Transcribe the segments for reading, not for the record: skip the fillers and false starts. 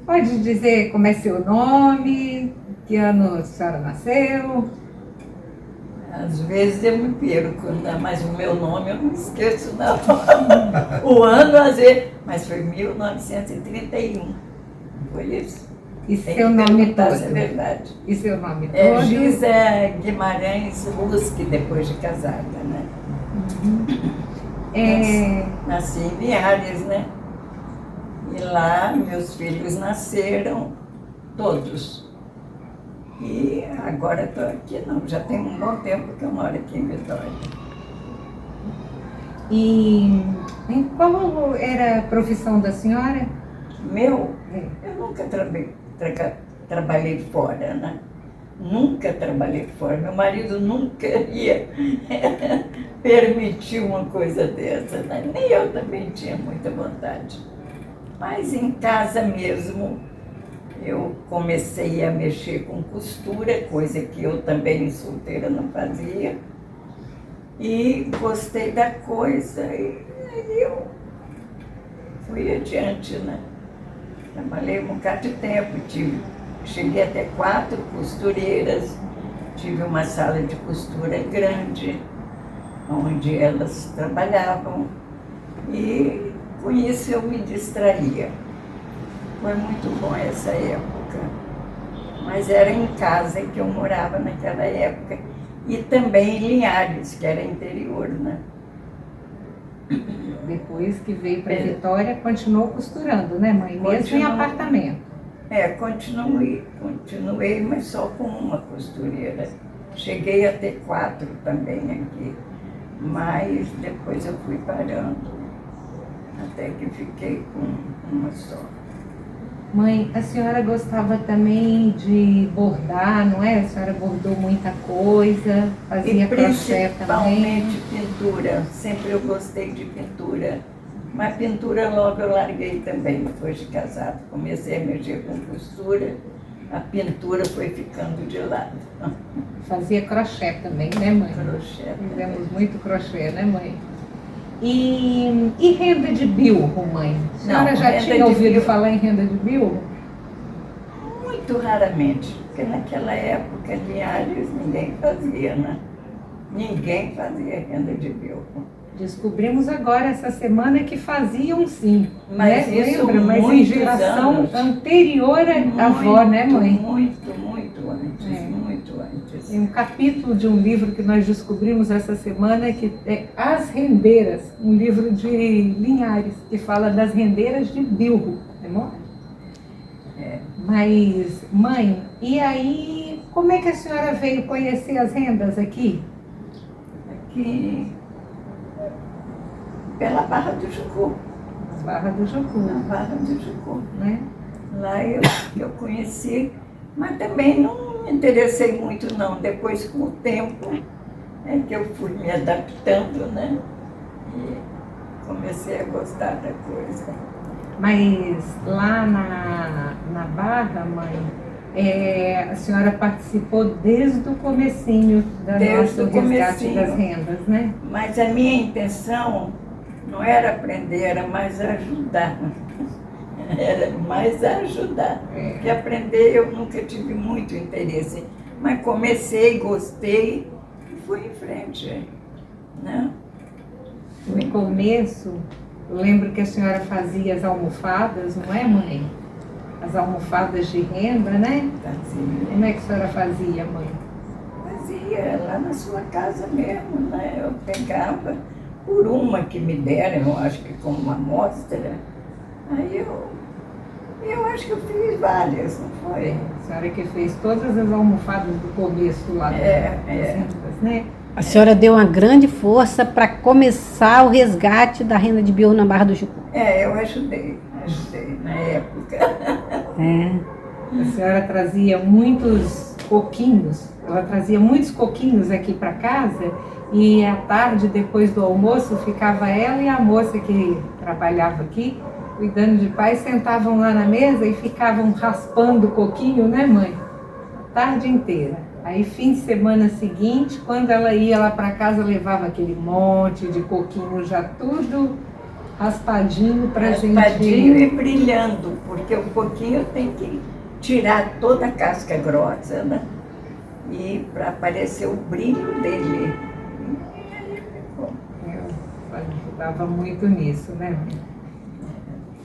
Pode dizer como é seu nome, que ano a senhora nasceu? Às vezes eu me perco, né? Mas o meu nome eu não esqueço, não. O ano, às vezes, mas foi 1931. Foi isso? E Tem seu que nome perguntar todo? se é verdade. E seu nome É todo? Gisa Guimarães Rusque, depois de casada, né? Nasci em Linhares, né? E lá meus filhos nasceram todos. E agora estou aqui, não, já tem um bom tempo que eu moro aqui em Vitória. E qual era a profissão da senhora? Eu nunca trabalhei fora, né? Nunca trabalhei fora. Meu marido nunca ia permitir uma coisa dessa, né? Nem eu também tinha muita vontade. Mas em casa mesmo, eu comecei a mexer com costura, coisa que eu também solteira não fazia. E gostei da coisa, e aí eu fui adiante, né? Trabalhei um bocado de tempo, cheguei até 4 costureiras, tive uma sala de costura grande, onde elas trabalhavam, e com isso eu me distraía. Foi muito bom essa época, mas era em casa que eu morava naquela época, e também em Linhares, que era interior, né? Depois que veio para Vitória, continuou costurando, né, mãe? Mesmo em apartamento. Continuei, mas só com uma costureira. Cheguei a ter 4 também aqui, mas depois eu fui parando, até que fiquei com uma só. Mãe, a senhora gostava também de bordar, não é? A senhora bordou muita coisa, fazia crochê também. Principalmente pintura, sempre eu gostei de pintura. Mas pintura logo eu larguei também, depois de casado. Comecei a mexer com costura, a pintura foi ficando de lado. Fazia crochê também, né, mãe? Crochê. Fizemos muito crochê, né, mãe? E renda de bilro, mãe? A senhora já tinha ouvido falar em renda de bilro? Muito raramente, porque naquela época, Linhares, ninguém fazia, né? Ninguém fazia renda de bilro. Descobrimos agora, essa semana, que faziam sim. Mas né? isso lembra? Mas em geração anos. Anterior à avó, né, mãe? Muito antes. Tem um capítulo de um livro que nós descobrimos essa semana, que é As Rendeiras, um livro de Linhares, que fala das rendeiras de bilro, né, amor? Mas, mãe, e aí, como é que a senhora veio conhecer as rendas aqui? Aqui, pela Barra do Jucu. Barra do Jucu. Na Barra do Jucu. Né? Lá eu conheci, mas também não me interessei muito não. Depois, com o tempo, é que eu fui me adaptando, né? E comecei a gostar da coisa. Mas lá na Barra, mãe, a senhora participou desde o comecinho do nosso resgate das rendas, né? Mas a minha intenção não era aprender, era mais ajudar. Era mais ajudar. Porque aprender eu nunca tive muito interesse. Mas comecei, gostei e fui em frente, né? No começo, eu lembro que a senhora fazia as almofadas, não é, mãe? As almofadas de renda, né? Fazia. Como é que a senhora fazia, mãe? Fazia lá na sua casa mesmo, né? Eu pegava por uma que me deram, eu acho que como uma amostra. Aí eu acho que eu fiz várias, não foi? A senhora que fez todas as almofadas do começo lá das rendas, né? A senhora deu uma grande força para começar o resgate da renda de bilro na Barra do Jucu. Eu ajudei na época. A senhora trazia muitos coquinhos, ela trazia muitos coquinhos aqui para casa e à tarde, depois do almoço, ficava ela e a moça que trabalhava aqui, cuidando de pai, sentavam lá na mesa e ficavam raspando o coquinho, né, mãe? A tarde inteira. Aí, fim de semana seguinte, quando ela ia lá para casa, levava aquele monte de coquinho já tudo raspadinho pra raspadinho gente. e brilhando, porque o coquinho tem que tirar toda a casca grossa, né? E para aparecer o brilho dele. Eu ajudava muito nisso, né?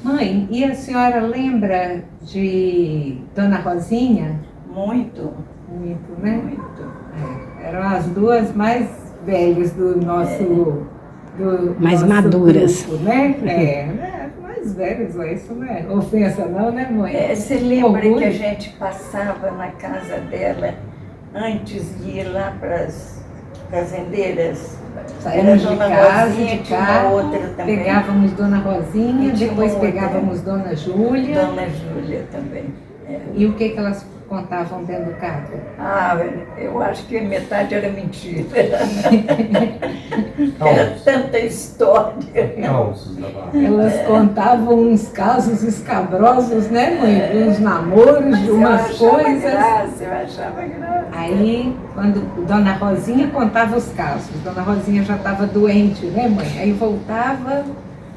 Mãe, e a senhora lembra de Dona Rosinha? Muito, Muito, né? muito. Eram as duas mais velhas do nosso... do Mais nosso maduras. grupo, né? Mais velhas, isso não é ofensa não, né, mãe? Você lembra Orgulho. que a gente passava na casa dela antes de ir lá para as rendeiras? Saímos de Dona casa, Rosinha, de tinha uma carro, outra também. pegávamos Dona Rosinha, E tinha depois uma outra. pegávamos Dona Júlia. Dona Júlia também. E o que elas contavam dentro do carro? Eu acho que metade era mentira. Era tanta história. Calços da barra. Elas contavam uns casos escabrosos, né, mãe? Uns namoros, Mas de umas coisas. Eu achava graça. Aí, quando Dona Rosinha contava os casos, Dona Rosinha já estava doente, né, mãe? Aí voltava,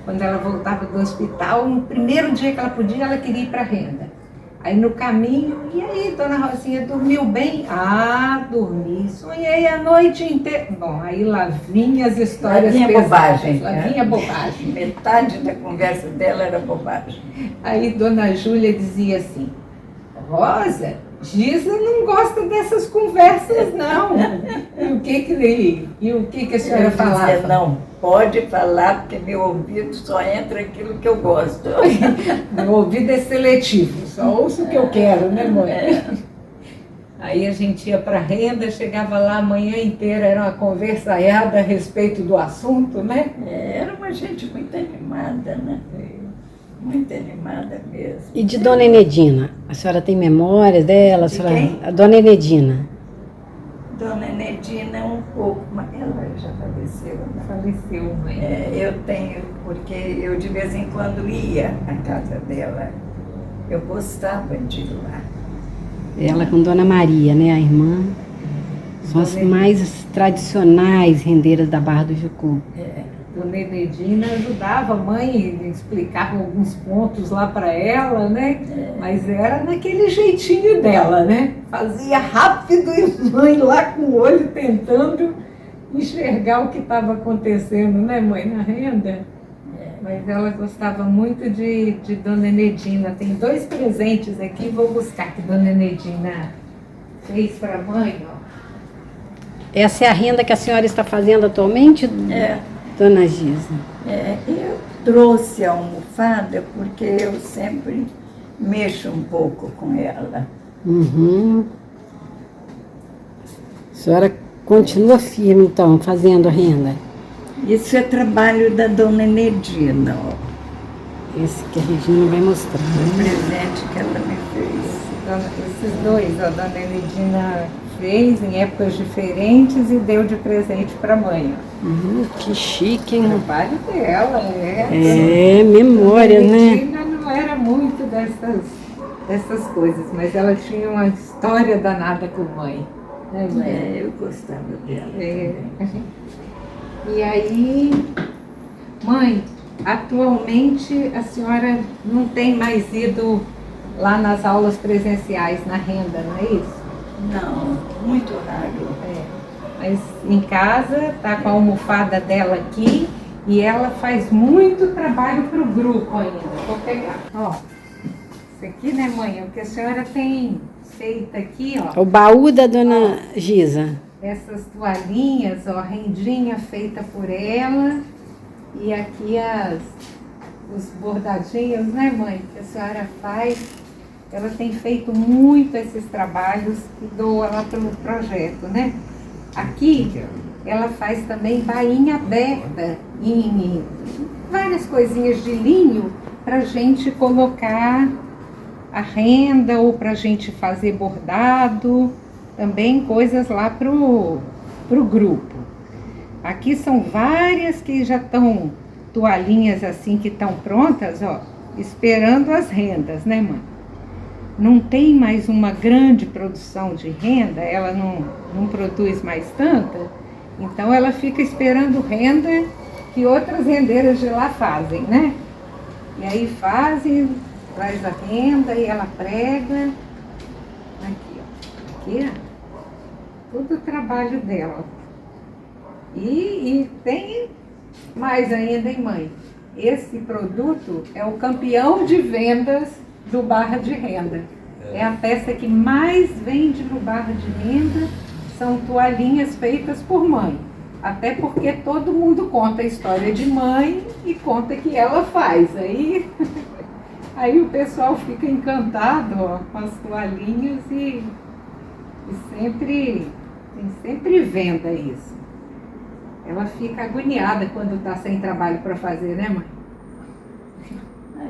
quando ela voltava do hospital, no primeiro dia que ela podia, ela queria ir para a renda. Aí no caminho, e aí, Dona Rosinha, dormiu bem? Ah, dormi, sonhei a noite inteira. Bom, aí lá vinha as histórias Lá vinha pesadas, bobagem, lá né? vinha bobagem. Metade da conversa dela era bobagem. Aí Dona Júlia dizia assim, Rosa, Gisa não gosta dessas conversas, não. E o que a senhora Eu falava? dizia, não, pode falar, porque meu ouvido só entra aquilo que eu gosto. Meu ouvido é seletivo, só ouço o que eu quero, né, mãe? Aí a gente ia para a renda, chegava lá a manhã inteira, era uma conversaiada a respeito do assunto, né? Era uma gente muito animada, né? Muito animada mesmo. E de Dona Enedina? A senhora tem memórias dela? A, De senhora... quem? a Dona Enedina. Dona Enedina um pouco, mas ela já faleceu, né? Faleceu, mãe. Eu tenho, porque eu de vez em quando ia à casa dela. Eu gostava de ir lá. Ela com Dona Maria, né, a irmã. São as mais tradicionais rendeiras da Barra do Jucu. Dona Enedina ajudava a mãe, explicava alguns pontos lá para ela, né? Mas era naquele jeitinho dela, né? Fazia rápido e mãe lá com o olho tentando enxergar o que estava acontecendo, né, mãe, na renda. Mas ela gostava muito de Dona Enedina. Tem 2 presentes aqui, vou buscar que Dona Enedina fez para a mãe, ó. Essa é a renda que a senhora está fazendo atualmente, Dona Gisa? Eu trouxe a almofada porque eu sempre mexo um pouco com ela. Uhum. A senhora continua firme, então, fazendo a renda? Isso é trabalho da Dona Enedina, ó. Esse que a Regina vai mostrar. O presente que ela me fez. Esses 2, a Dona Enedina fez em épocas diferentes e deu de presente para a mãe. Que chique, hein? O trabalho dela, Memória, Dona né? Enedina não era muito dessas coisas, mas ela tinha uma história danada com mãe. Né, mãe? Eu gostava dela. E aí, mãe, atualmente a senhora não tem mais ido lá nas aulas presenciais na renda, não é isso? Não, muito raro. Mas em casa, tá com a almofada dela aqui e ela faz muito trabalho para o grupo ainda. Vou pegar. Ó, isso aqui, né, mãe? É o que a senhora tem feito aqui, ó. O baú da Dona Gisa. Essas toalhinhas, ó, rendinha feita por ela. E aqui os bordadinhos, né, mãe, que a senhora faz. Ela tem feito muito esses trabalhos que doa lá pelo projeto, né? Aqui, ela faz também bainha aberta em várias coisinhas de linho para a gente colocar a renda ou para a gente fazer bordado. Também coisas lá pro grupo. Aqui são várias que já estão toalhinhas assim que estão prontas, ó, esperando as rendas, né, mãe? Não tem mais uma grande produção de renda, ela não produz mais tanta, então ela fica esperando renda que outras rendeiras de lá fazem, né? E aí fazem, traz a renda e ela prega. Aqui, ó. Aqui, ó. Todo o trabalho dela. E tem mais ainda, hein, mãe? Esse produto é o campeão de vendas do Barra de Renda. É a peça que mais vende no Barra de Renda. São toalhinhas feitas por mãe. Até porque todo mundo conta a história de mãe e conta que ela faz. Aí o pessoal fica encantado, ó, com as toalhinhas e sempre, tem sempre venda isso. Ela fica agoniada quando está sem trabalho para fazer, né, mãe?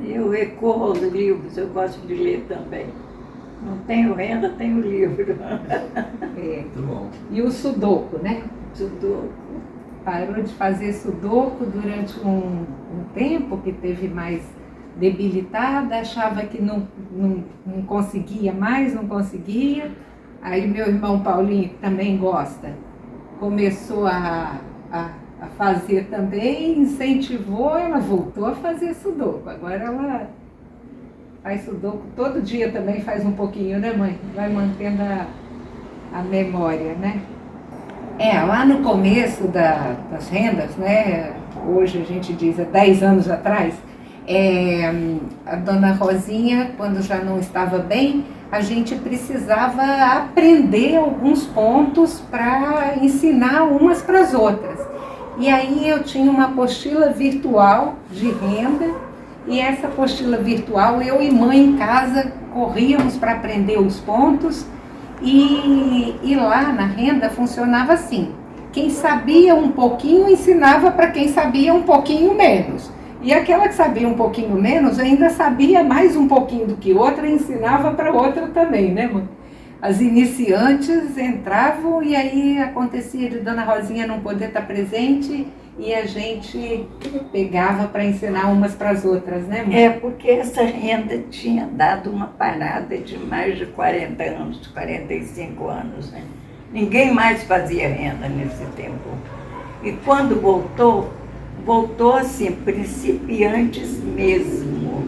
Eu recorro aos livros, eu gosto de ler também. Não tenho renda, tenho livro. Muito bom. E o sudoku, né? Sudoku. Parou de fazer sudoku durante um tempo, que teve mais debilitada, achava que não conseguia mais, não conseguia. Aí meu irmão Paulinho, que também gosta, começou a fazer também, incentivou, ela voltou a fazer sudoku. Agora ela faz sudoku todo dia também, faz um pouquinho, né, mãe? Vai mantendo a memória, né? Lá no começo das rendas, né? Hoje a gente diz, há 10 anos atrás, a dona Rosinha, quando já não estava bem, a gente precisava aprender alguns pontos para ensinar umas para as outras. E aí eu tinha uma apostila virtual de renda, e essa apostila virtual, eu e mãe em casa corríamos para aprender os pontos, e lá na renda funcionava assim: quem sabia um pouquinho ensinava para quem sabia um pouquinho menos. E aquela que sabia um pouquinho menos ainda sabia mais um pouquinho do que outra e ensinava para outra também, né, mãe? As iniciantes entravam e aí acontecia de Dona Rosinha não poder estar presente e a gente pegava para ensinar umas para as outras, né, mãe? Porque essa renda tinha dado uma parada de mais de 40 anos, 45 anos, né? Ninguém mais fazia renda nesse tempo. E quando voltou assim, principiantes mesmo.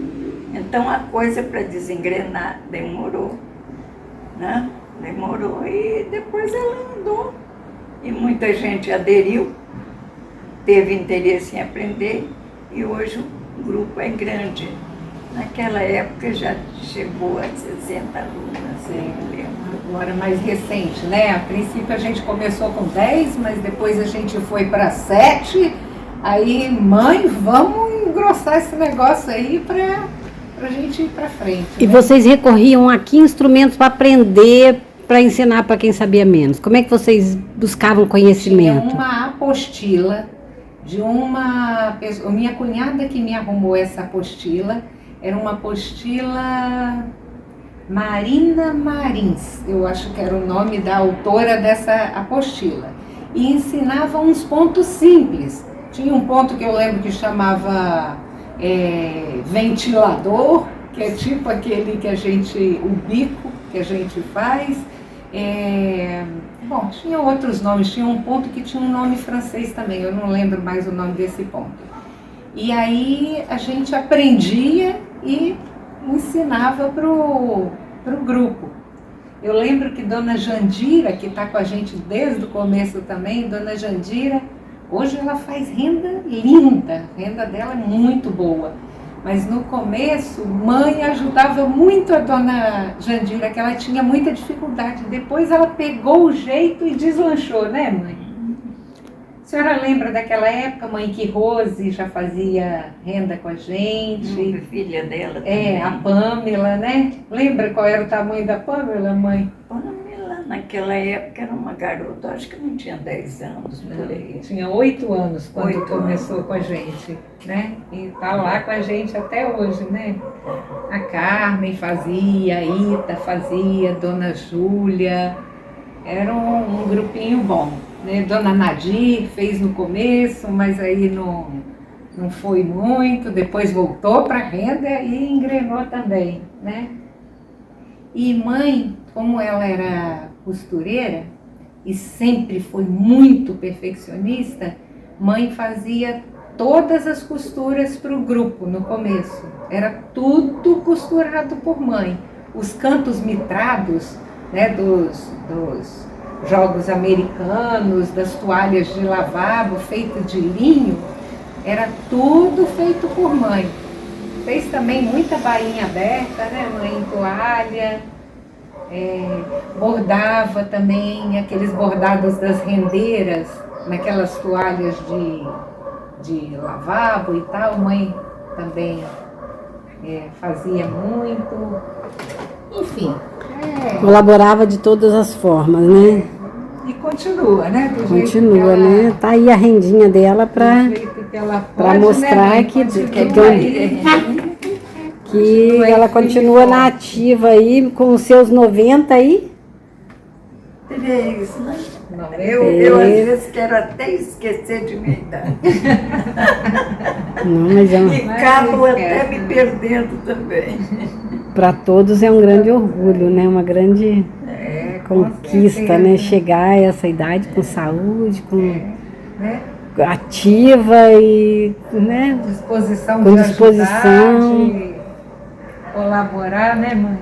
Então a coisa para desengrenar demorou, né? Demorou e depois ela andou. E muita gente aderiu, teve interesse em aprender e hoje o grupo é grande. Naquela época já chegou a 60 alunas, eu lembro. Agora mais recente, né? A princípio a gente começou com 10, mas depois a gente foi para 7. Aí, mãe, vamos engrossar esse negócio aí para a gente ir para frente. E né? Vocês recorriam a que instrumentos para aprender, para ensinar para quem sabia menos? Como é que vocês buscavam conhecimento? Tinha uma apostila de uma pessoa, minha cunhada que me arrumou essa apostila, era uma apostila Marina Marins, eu acho que era o nome da autora dessa apostila, e ensinava uns pontos simples. Tinha um ponto que eu lembro que chamava ventilador, que é tipo aquele que o bico que a gente faz. Bom, tinha outros nomes, tinha um ponto que tinha um nome francês também, eu não lembro mais o nome desse ponto. E aí a gente aprendia e ensinava para o grupo. Eu lembro que Dona Jandira, que está com a gente desde o começo também, Dona Jandira, hoje ela faz renda linda, a renda dela é muito boa. Mas no começo, mãe ajudava muito a Dona Jandira, que ela tinha muita dificuldade. Depois ela pegou o jeito e deslanchou, né, mãe? A senhora lembra daquela época, mãe, que Rose já fazia renda com a gente? Filha dela também. A Pamela, né? Lembra qual era o tamanho da Pamela, mãe? Pamela, naquela época, era uma garota, acho que não tinha 10 anos, por aí. Tinha 8 anos quando 8 começou anos. com a gente, né? E tá lá com a gente até hoje, né? A Carmen fazia, a Ita fazia, Dona Júlia, era um grupinho bom, né? Dona Nadir fez no começo, mas aí não foi muito, depois voltou para a renda e engrenou também, né? E mãe, como ela era costureira e sempre foi muito perfeccionista, mãe fazia todas as costuras para o grupo no começo. Era tudo costurado por mãe. Os cantos mitrados, né, dos jogos americanos, das toalhas de lavabo feito de linho, era tudo feito por mãe. Fez também muita bainha aberta, né, mãe, em toalha. Bordava também aqueles bordados das rendeiras, naquelas toalhas de lavabo e tal. Mãe também fazia muito. Enfim. Colaborava de todas as formas, né? E continua, né? Continua, né? Tá aí a rendinha dela para mostrar, né, que ela continua na ativa aí, com os seus 90 aí. 3, né? Não, eu às vezes quero até esquecer de minha idade. Não, mas e acabo até me perdendo também. Para todos é um grande orgulho, né? Uma grande conquista, né? Chegar a essa idade com saúde, né? Ativa e, né? Disposição com de disposição. ajudar, de colaborar, né, mãe?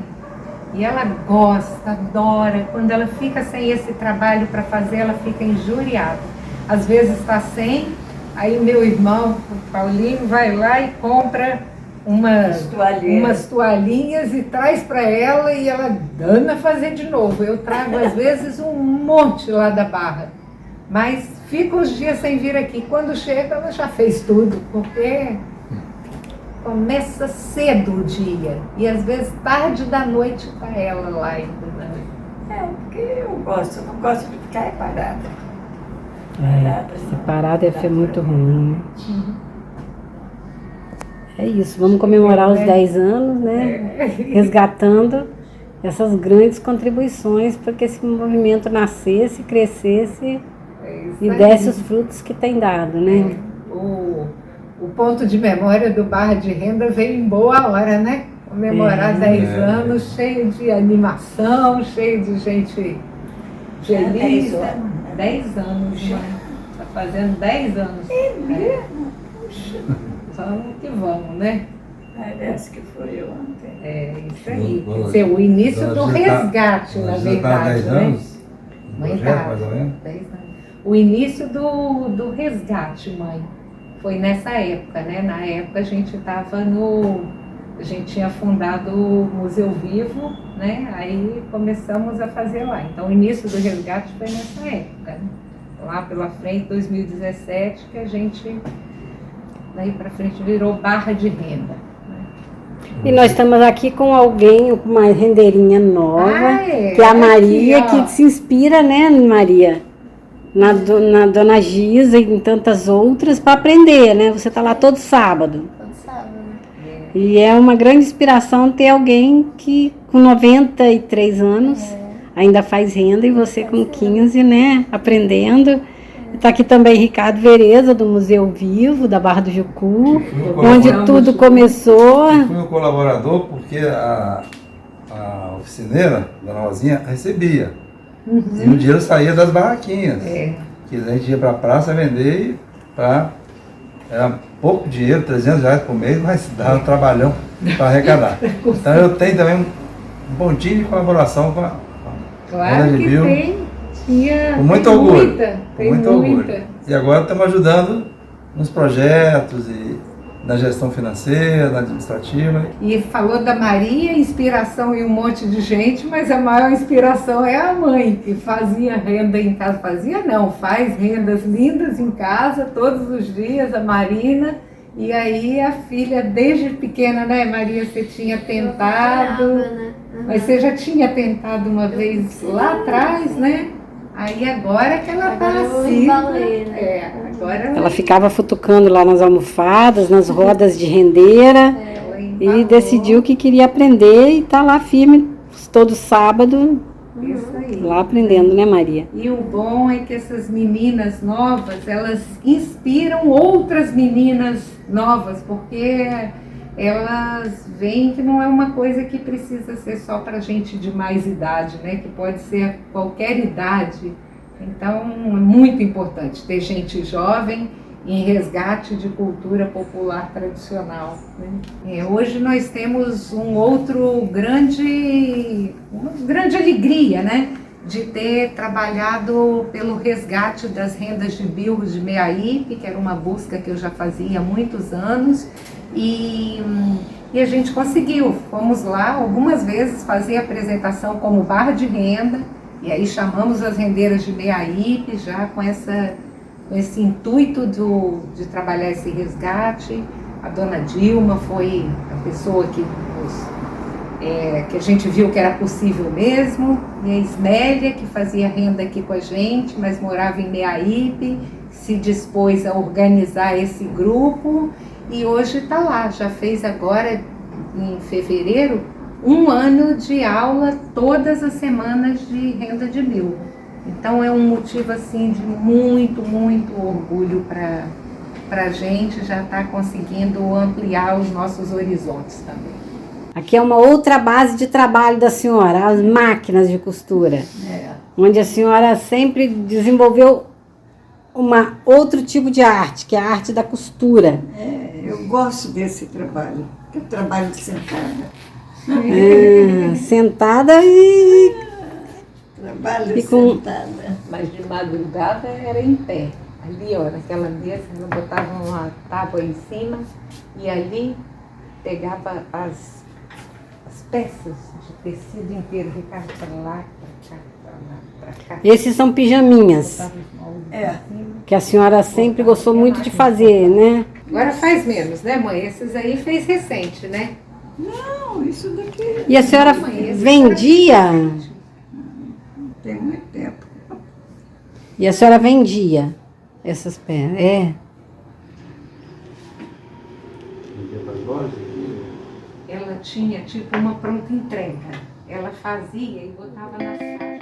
E ela gosta, adora. Quando ela fica sem esse trabalho para fazer, ela fica injuriada. Às vezes está sem, aí meu irmão, o Paulinho, vai lá e compra umas toalhinhas e traz para ela e ela dana fazer de novo. Eu trago às vezes um monte lá da Barra, mas fica uns dias sem vir aqui. Quando chega ela já fez tudo, porque começa cedo o dia e às vezes tarde da noite para ela lá ainda. Porque eu não gosto de ficar parada. Parada é muito ruim, né? É isso, vamos comemorar os 10 anos, né? Resgatando essas grandes contribuições para que esse movimento nascesse, crescesse e desse os frutos que tem dado, né? O ponto de memória do Barra de Renda veio em boa hora, né? Comemorar 10 anos, cheio de animação, cheio de gente feliz. 10 anos, já. Está fazendo 10 anos. É mesmo? Vamos que vamos, né? Parece que foi ontem. Isso aí. Quer dizer, o início do resgate, na verdade. 10 anos? Mãe, Mais ou menos? 10 anos. O início do resgate, mãe, foi nessa época, né? Na época a gente tinha fundado o Museu Vivo, né? Aí começamos a fazer lá. Então o início do resgate foi nessa época, né? Lá pela frente, 2017, que a gente, daí para frente, virou Barra de Renda. E nós estamos aqui com alguém, com uma rendeirinha nova, que é a Maria, aqui, que se inspira, né, Maria? Na Dona Giza e em tantas outras, para aprender, né? Você está lá todo sábado. E é uma grande inspiração ter alguém que com 93 anos ainda faz renda e você com 15, né? Aprendendo. Está aqui também Ricardo Vereza, do Museu Vivo, da Barra do Jucu, onde tudo começou. Eu fui um colaborador porque a oficineira, Dona Rosinha, recebia. E o dinheiro saía das barraquinhas. Que a gente ia para a praça vender era pouco dinheiro, R$300 por mês, mas dava um trabalhão para arrecadar. Então eu tenho também um pontinho de colaboração com a Claro que tem. Com muito orgulho. Com muito orgulho. E agora estamos ajudando nos projetos e na gestão financeira, na administrativa. E falou da Maria, inspiração e um monte de gente, mas a maior inspiração é a mãe, que fazia renda em casa. Fazia não, faz rendas lindas em casa todos os dias, a Marina. E aí a filha, desde pequena, né, Maria, você tinha tentado, mas você já tinha tentado uma vez lá atrás, né? Aí agora que ela tá assim, agora ela ficava futucando lá nas almofadas, nas rodas de rendeira, e decidiu que queria aprender e tá lá firme todo sábado, lá aprendendo, né, Maria? E o bom é que essas meninas novas, elas inspiram outras meninas novas, porque elas veem que não é uma coisa que precisa ser só para gente de mais idade, né? Que pode ser qualquer idade. Então é muito importante ter gente jovem em resgate de cultura popular tradicional, né? Hoje nós temos uma grande alegria, né, de ter trabalhado pelo resgate das rendas de bilros de Meaípe, que era uma busca que eu já fazia há muitos anos, e a gente conseguiu. Fomos lá algumas vezes fazer apresentação como barra de renda, e aí chamamos as rendeiras de Meaípe já com esse intuito de trabalhar esse resgate. A dona Dilma foi a pessoa que a gente viu que era possível mesmo, e a Ismélia, que fazia renda aqui com a gente, mas morava em Meaípe, se dispôs a organizar esse grupo, e hoje está lá, já fez agora, em fevereiro, 1 ano de aula todas as semanas de renda de bilro. Então é um motivo assim de muito, muito orgulho para a gente já estar conseguindo ampliar os nossos horizontes também. Aqui é uma outra base de trabalho da senhora, as máquinas de costura, onde a senhora sempre desenvolveu outro tipo de arte, que é a arte da costura. Eu gosto desse trabalho, eu trabalho sentada. Sentada e... Trabalho sentada. Mas de madrugada era em pé. Ali, ó, naquela mesa, eu botava uma tábua em cima e ali pegava as peças de tecido inteiro, ficava para lá, para cá, para lá, para cá. Esses são pijaminhas, que a senhora sempre gostou muito de fazer, né? Agora faz menos, né, mãe? Esses aí fez recente, né? Não, isso daqui... E a senhora vendia? Tem muito tempo. E a senhora vendia essas peças? Ela tinha tipo uma pronta entrega. Ela fazia e botava na sala.